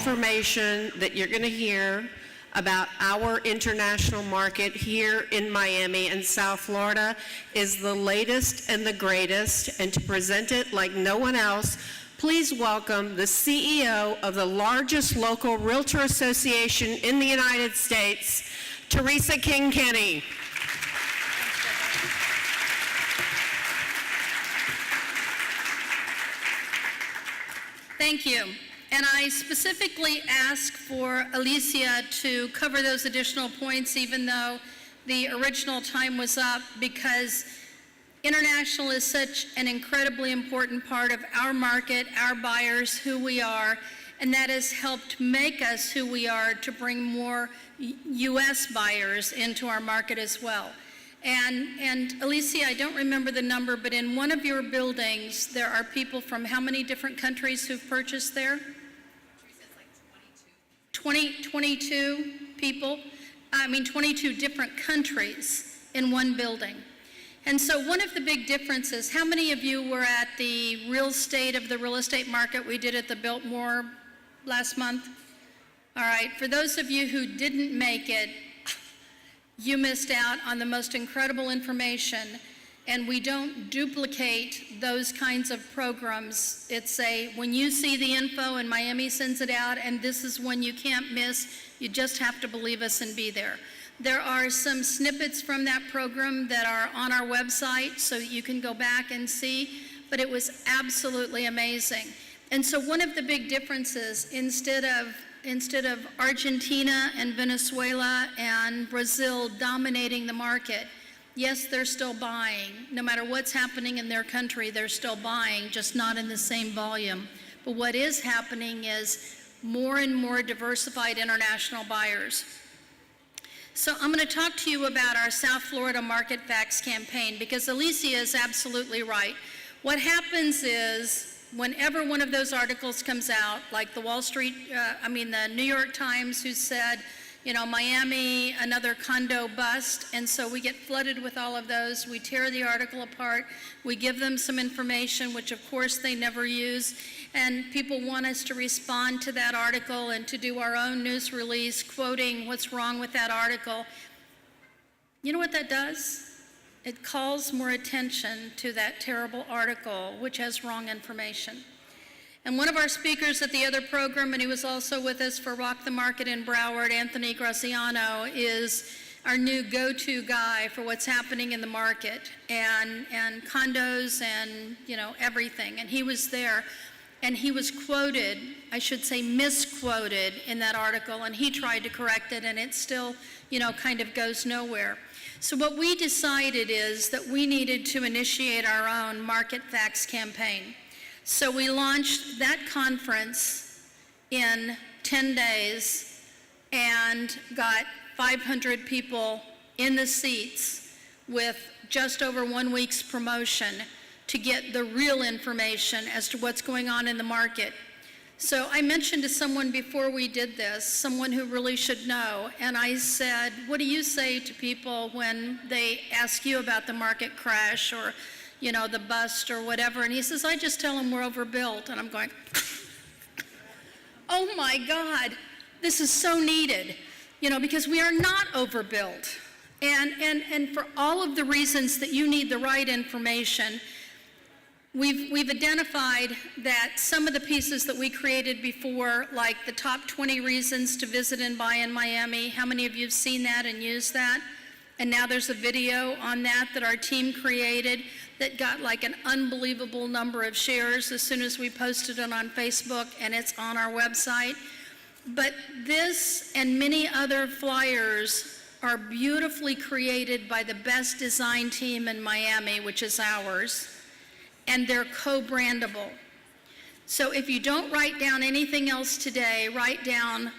information that you're going to hear about our international market here in Miami and South Florida is the latest and the greatest, and to present it like no one else, please welcome the CEO of the largest local realtor association in the United States, Teresa King Kinney. Thank you. And I specifically asked for Alicia to cover those additional points, even though the original time was up, because international is such an incredibly important part of our market, our buyers, who we are, and that has helped make us who we are to bring more U.S. buyers into our market as well. And Alicia, I don't remember the number, but in one of your buildings, there are people from how many different countries who've purchased there? 22 people, 22 different countries in one building. And so one of the big differences, how many of you were at the real estate market we did at the Biltmore last month? All right, for those of you who didn't make it, you missed out on the most incredible information, and we don't duplicate those kinds of programs. It's when you see the info and Miami sends it out, and this is one you can't miss, you just have to believe us and be there. There are some snippets from that program that are on our website, so you can go back and see, but it was absolutely amazing. And so one of the big differences, instead of Argentina and Venezuela and Brazil dominating the market, yes, they're still buying. No matter what's happening in their country, they're still buying, just not in the same volume. But what is happening is more and more diversified international buyers. So I'm going to talk to you about our South Florida Market Facts campaign, because Alicia is absolutely right. What happens is, whenever one of those articles comes out, like the the New York Times, who said, Miami, another condo bust, and so we get flooded with all of those. We tear the article apart. We give them some information, which of course they never use, and people want us to respond to that article and to do our own news release quoting what's wrong with that article. You know what that does? It calls more attention to that terrible article, which has wrong information. And one of our speakers at the other program, and he was also with us for Rock the Market in Broward, Anthony Graziano, is our new go-to guy for what's happening in the market and condos and everything. And he was there, and he was quoted, I should say misquoted, in that article, and he tried to correct it, and it still kind of goes nowhere. So what we decided is that we needed to initiate our own Market Facts campaign. So we launched that conference in 10 days and got 500 people in the seats with just over 1 week's promotion to get the real information as to what's going on in the market. So I mentioned to someone before we did this, someone who really should know, and I said, what do you say to people when they ask you about the market crash or, the bust or whatever? And he says, I just tell them we're overbuilt. And I'm going, oh my God, this is so needed, because we are not overbuilt. And for all of the reasons that you need the right information, We've identified that some of the pieces that we created before, like the top 20 reasons to visit and buy in Miami, how many of you have seen that and used that? And now there's a video on that our team created that got like an unbelievable number of shares as soon as we posted it on Facebook, and it's on our website. But this and many other flyers are beautifully created by the best design team in Miami, which is ours. And they're co-brandable. So if you don't write down anything else today, write down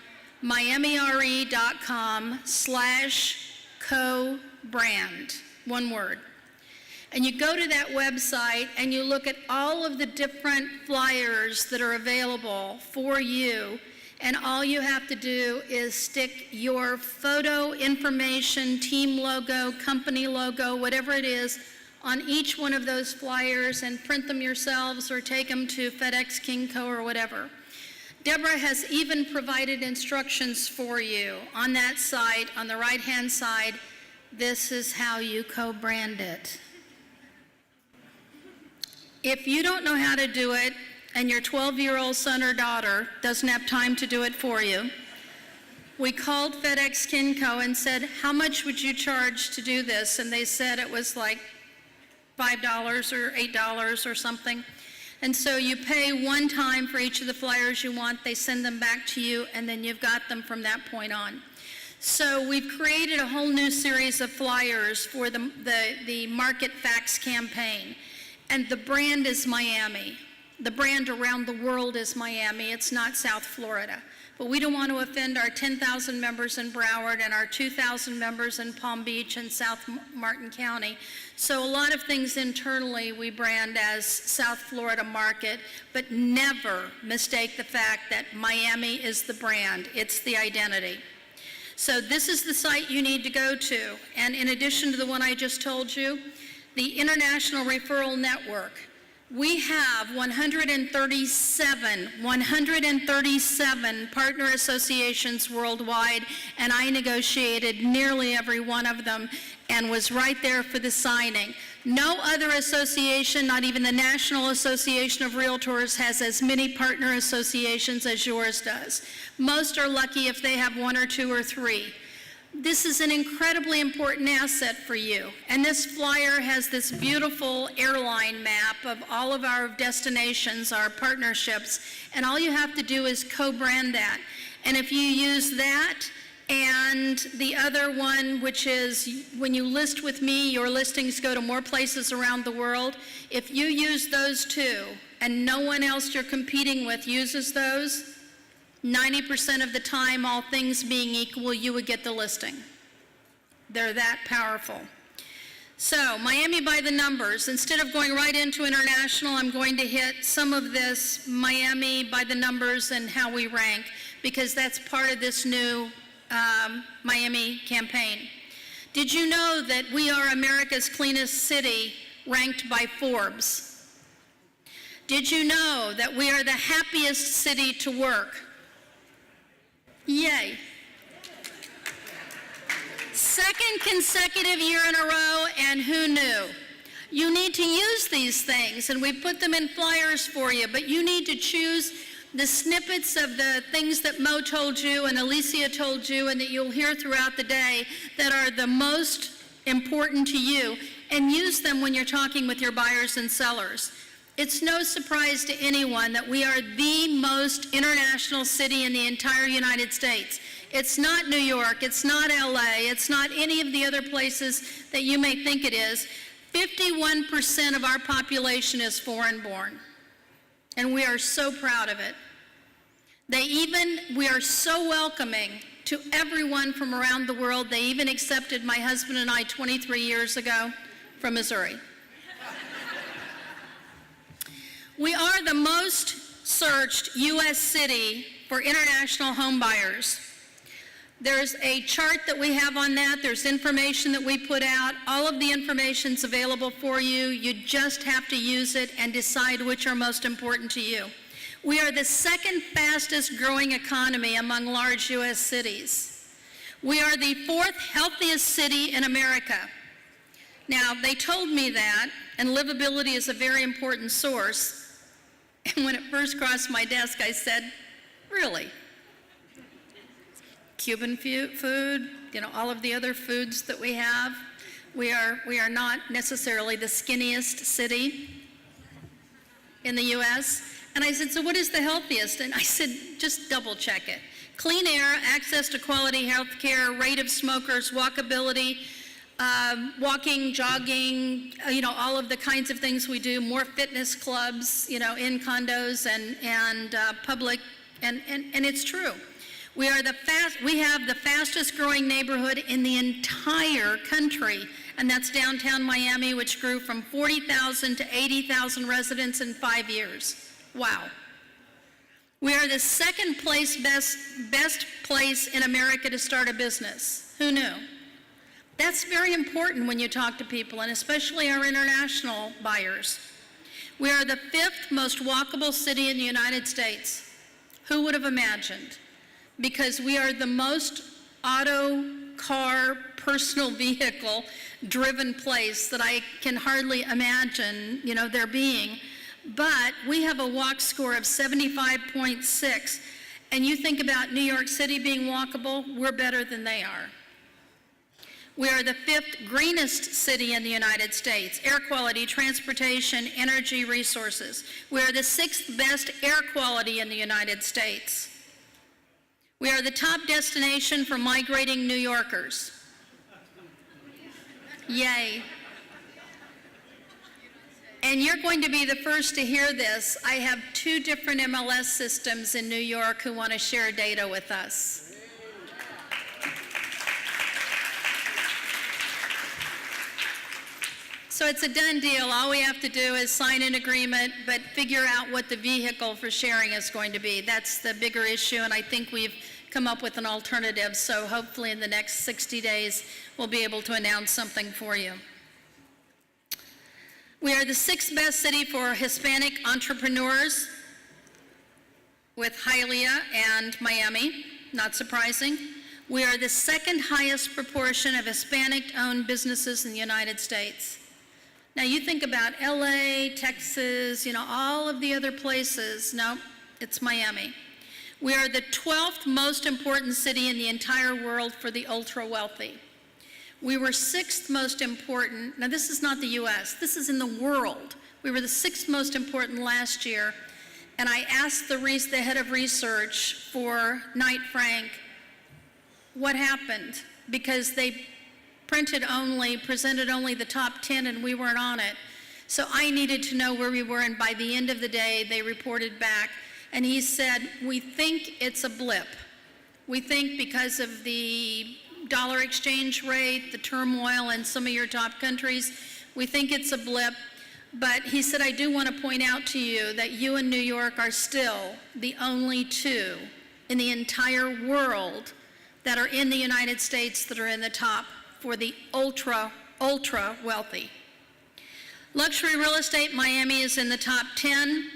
miamire.com/co-brand, one word. And you go to that website and you look at all of the different flyers that are available for you, and all you have to do is stick your photo information, team logo, company logo, whatever it is, on each one of those flyers and print them yourselves or take them to FedEx, Kingco, or whatever. Deborah has even provided instructions for you on that site, on the right-hand side. This is how you co-brand it. If you don't know how to do it, and your 12-year-old son or daughter doesn't have time to do it for you, we called FedEx Kinco and said, how much would you charge to do this? And they said it was like $5 or $8 or something. And so you pay one time for each of the flyers you want, they send them back to you, and then you've got them from that point on. So we've created a whole new series of flyers for the Market Facts campaign. And the brand is Miami. The brand around the world is Miami. It's not South Florida. But we don't want to offend our 10,000 members in Broward and our 2,000 members in Palm Beach and South Martin County. So a lot of things internally we brand as South Florida Market, but never mistake the fact that Miami is the brand. It's the identity. So this is the site you need to go to. And in addition to the one I just told you, the International Referral Network. We have 137 partner associations worldwide, and I negotiated nearly every one of them and was right there for the signing. No other association, not even the National Association of Realtors, has as many partner associations as yours does. Most are lucky if they have one or two or three. This is an incredibly important asset for you. And this flyer has this beautiful airline map of all of our destinations, our partnerships, and all you have to do is co-brand that. And if you use that and the other one, which is when you list with me, your listings go to more places around the world. If you use those two and no one else you're competing with uses those, 90% of the time, all things being equal, you would get the listing. They're that powerful. So, Miami by the numbers. Instead of going right into international, I'm going to hit some of this Miami by the numbers and how we rank, because that's part of this new Miami campaign. Did you know that we are America's cleanest city, ranked by Forbes? Did you know that we are the happiest city to work? Yay. Second consecutive year in a row, and who knew? You need to use these things, and we put them in flyers for you, but you need to choose the snippets of the things that Mo told you and Alicia told you and that you'll hear throughout the day that are the most important to you, and use them when you're talking with your buyers and sellers. It's no surprise to anyone that we are the most international city in the entire United States. It's not New York, it's not LA, it's not any of the other places that you may think it is. 51% of our population is foreign-born, and we are so proud of it. We are so welcoming to everyone from around the world. They even accepted my husband and I 23 years ago from Missouri. We are the most searched U.S. city for international home buyers. There's a chart that we have on that. There's information that we put out. All of the information's available for you. You just have to use it and decide which are most important to you. We are the second fastest growing economy among large U.S. cities. We are the fourth healthiest city in America. Now, they told me that, and livability is a very important source. And when it first crossed my desk, I said, really? Cuban food, all of the other foods that we have. We are not necessarily the skinniest city in the U.S. And I said, so what is the healthiest? And I said, just double check it. Clean air, access to quality health care, rate of smokers, walkability, walking, jogging, all of the kinds of things we do, more fitness clubs, in condos and public, and it's true. We have the fastest growing neighborhood in the entire country, and that's downtown Miami, which grew from 40,000 to 80,000 residents in 5 years. Wow. We are the second place best place in America to start a business. Who knew? That's very important when you talk to people, and especially our international buyers. We are the fifth most walkable city in the United States. Who would have imagined? Because we are the most car, personal vehicle driven place that I can hardly imagine, there being. But we have a walk score of 75.6. And you think about New York City being walkable, we're better than they are. We are the 5th greenest city in the United States. Air quality, transportation, energy resources. We are the 6th best air quality in the United States. We are the top destination for migrating New Yorkers. Yay. And you're going to be the first to hear this. I have 2 different MLS systems in New York who want to share data with us. So it's a done deal. All we have to do is sign an agreement, but figure out what the vehicle for sharing is going to be. That's the bigger issue, and I think we've come up with an alternative. So hopefully in the next 60 days, we'll be able to announce something for you. We are the 6th best city for Hispanic entrepreneurs, with Hialeah and Miami, not surprising. We are the 2nd highest proportion of Hispanic-owned businesses in the United States. Now you think about LA, Texas, all of the other places. No, it's Miami. We are the 12th most important city in the entire world for the ultra-wealthy. We were 6th most important. Now this is not the US, this is in the world. We were the 6th most important last year. And I asked the head of research for Knight Frank, what happened? Because they presented only the top 10 and we weren't on it. So I needed to know where we were, and by the end of the day, they reported back. And he said, we think it's a blip. We think because of the dollar exchange rate, the turmoil in some of your top countries, we think it's a blip. But he said, I do want to point out to you that you and New York are still the only 2 in the entire world that are in the United States that are in the top for the ultra wealthy. Luxury real estate, Miami is in the top 10.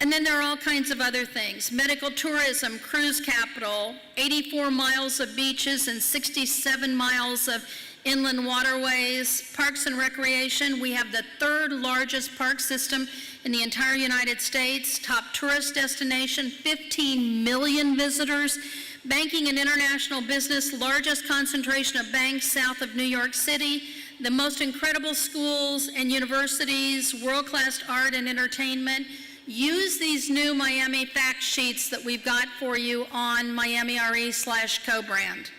And then there are all kinds of other things. Medical tourism, cruise capital, 84 miles of beaches and 67 miles of inland waterways. Parks and recreation, we have the 3rd largest park system in the entire United States. Top tourist destination, 15 million visitors. Banking and international business, largest concentration of banks south of New York City. The most incredible schools and universities, world-class art and entertainment. Use these new Miami fact sheets that we've got for you on MiamiRE/co-brand.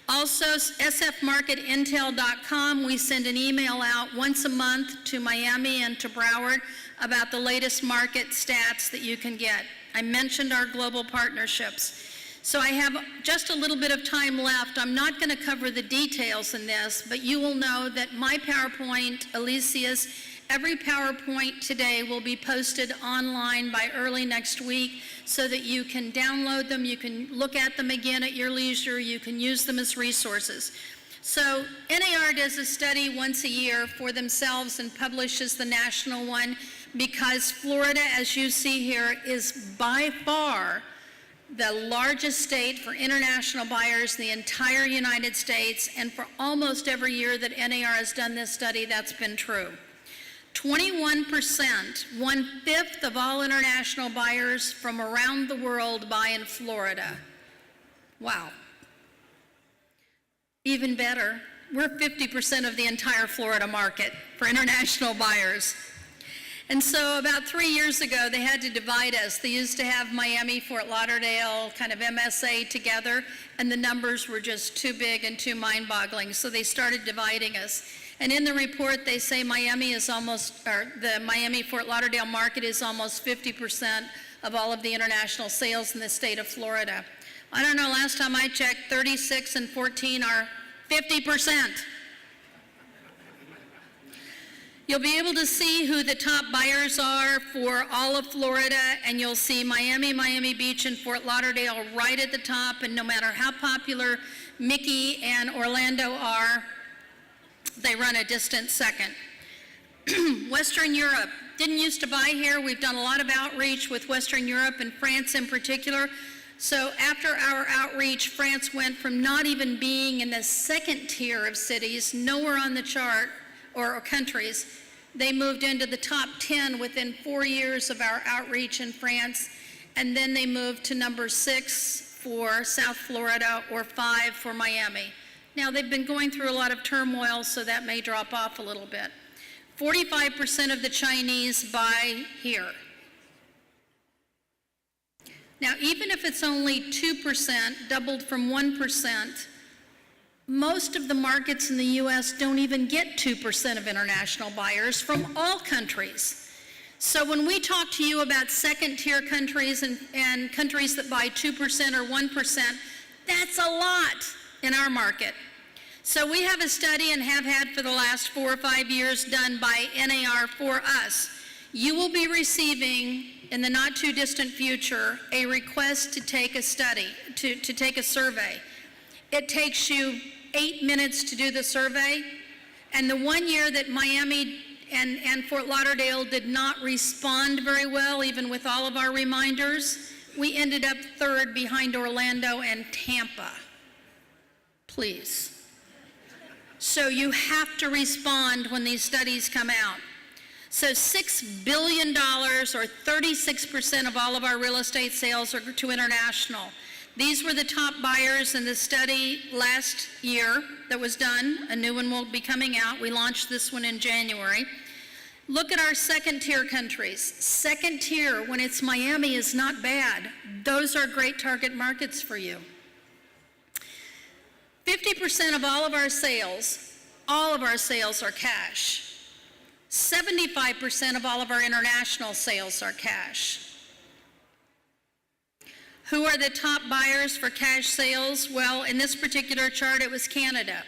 Also, sfmarketintel.com, we send an email out once a month to Miami and to Broward about the latest market stats that you can get. I mentioned our global partnerships. So I have just a little bit of time left. I'm not going to cover the details in this, but you will know that my PowerPoint, Alicia's, every PowerPoint today will be posted online by early next week so that you can download them, you can look at them again at your leisure, you can use them as resources. So NAR does a study once a year for themselves and publishes the national one because Florida, as you see here, is by far the largest state for international buyers in the entire United States, and for almost every year that NAR has done this study, that's been true. 21%, 1/5 of all international buyers from around the world buy in Florida. Wow. Even better, we're 50% of the entire Florida market for international buyers. And so about 3 years ago, they had to divide us. They used to have Miami, Fort Lauderdale, kind of MSA together, and the numbers were just too big and too mind-boggling, so they started dividing us. And in the report, they say the Miami-Fort Lauderdale market is almost 50% of all of the international sales in the state of Florida. I don't know, last time I checked, 36 and 14 are 50%. You'll be able to see who the top buyers are for all of Florida, and you'll see Miami, Miami Beach, and Fort Lauderdale right at the top, and no matter how popular Mickey and Orlando are, they run a distant second. Western Europe, didn't used to buy here. We've done a lot of outreach with Western Europe and France in particular. So after our outreach, France went from not even being in the second tier of cities, nowhere on the chart, or countries. They moved into the top 10 within 4 years of our outreach in France, and then they moved to number 6 for South Florida or 5 for Miami. Now, they've been going through a lot of turmoil, so that may drop off a little bit. 45% of the Chinese buy here. Now, even if it's only 2%, doubled from 1%, most of the markets in the U.S. don't even get 2% of international buyers from all countries. So when we talk to you about second-tier countries and countries that buy 2% or 1%, that's a lot in our market. So we have a study and have had for the last 4 or 5 years done by NAR for us. You will be receiving, in the not too distant future, a request to take a study, to take a survey. It takes you 8 minutes to do the survey, and the 1 year that Miami and Fort Lauderdale did not respond very well, even with all of our reminders, we ended up 3rd behind Orlando and Tampa. Please. So you have to respond when these studies come out. So $6 billion, or 36% of all of our real estate sales, are to international. These were the top buyers in the study last year that was done. A new one will be coming out. We launched this one in January. Look at our second-tier countries. Second tier, when it's Miami, is not bad. Those are great target markets for you. 50% of all of our sales are cash. 75% of all of our international sales are cash. Who are the top buyers for cash sales? Well, in this particular chart, it was Canada.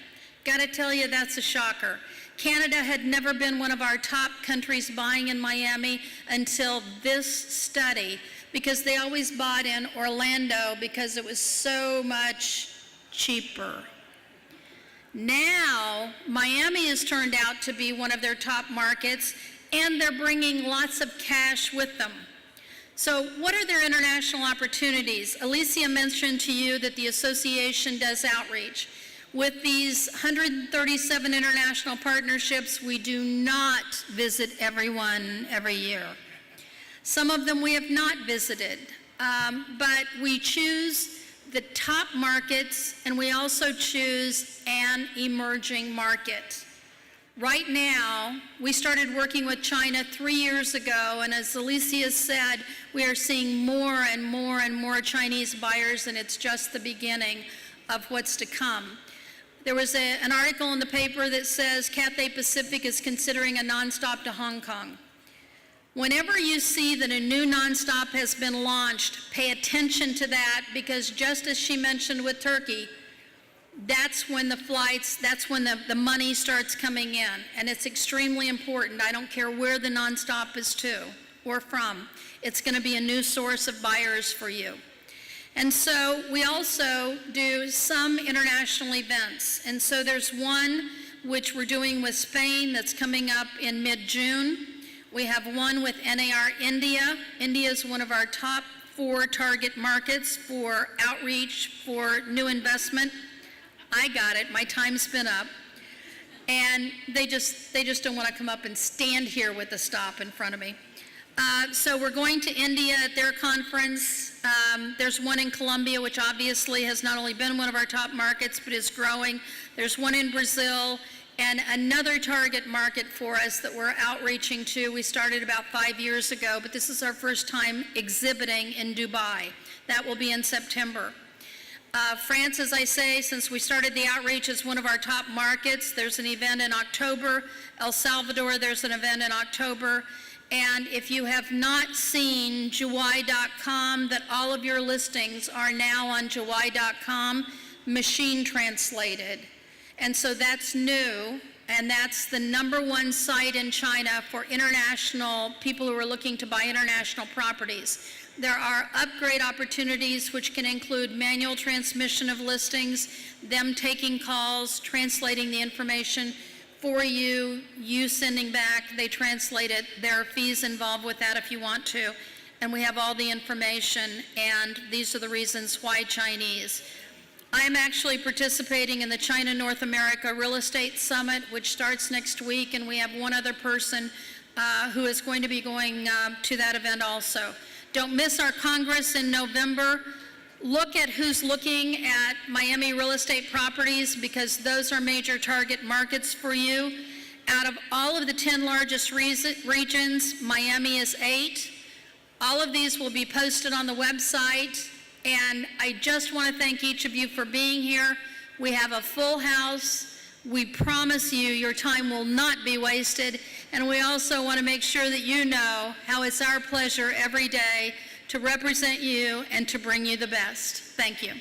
Gotta tell you, that's a shocker. Canada had never been one of our top countries buying in Miami until this study, because they always bought in Orlando because it was so much cheaper. Now, Miami has turned out to be one of their top markets, and they're bringing lots of cash with them. So what are their international opportunities? Alicia mentioned to you that the association does outreach. With these 137 international partnerships, we do not visit everyone every year. Some of them we have not visited, but we choose the top markets, and we also choose an emerging market. Right now, we started working with China 3 years ago, and as Alicia said, we are seeing more and more and more Chinese buyers, and it's just the beginning of what's to come. There was an article in the paper that says Cathay Pacific is considering a nonstop to Hong Kong. Whenever you see that a new nonstop has been launched, pay attention to that, because just as she mentioned with Turkey, that's when the flights, that's when the money starts coming in, and it's extremely important. I don't care where the nonstop is to or from. It's going to be a new source of buyers for you. And so we also do some international events. And so there's one which we're doing with Spain that's coming up in mid-June. We have one with NAR India. India is one of our top 4 target markets for outreach, for new investment. I got it, my time's been up. And they just don't want to come up and stand here with a stop in front of me. So we're going to India at their conference. There's one in Colombia, which obviously has not only been one of our top markets, but is growing. There's one in Brazil, and another target market for us that we're outreaching to. We started about 5 years ago, but this is our first time exhibiting in Dubai. That will be in September. France, as I say, since we started the outreach, is one of our top markets. There's an event in October. El Salvador, there's an event in October. And if you have not seen Juwai.com, that all of your listings are now on Juwai.com, machine translated. And so that's new, and that's the #1 site in China for international people who are looking to buy international properties. There are upgrade opportunities, which can include manual transmission of listings, them taking calls, translating the information for you, you sending back, they translate it, there are fees involved with that if you want to, and we have all the information, and these are the reasons why Chinese. I am actually participating in the China North America Real Estate Summit, which starts next week, and we have one other person who is going to be going to that event also. Don't miss our Congress in November. Look at who's looking at Miami real estate properties, because those are major target markets for you. Out of all of the 10 largest regions, Miami is 8. All of these will be posted on the website, and I just want to thank each of you for being here. We have a full house. We promise you your time will not be wasted, and we also want to make sure that you know how it's our pleasure every day to represent you and to bring you the best. Thank you.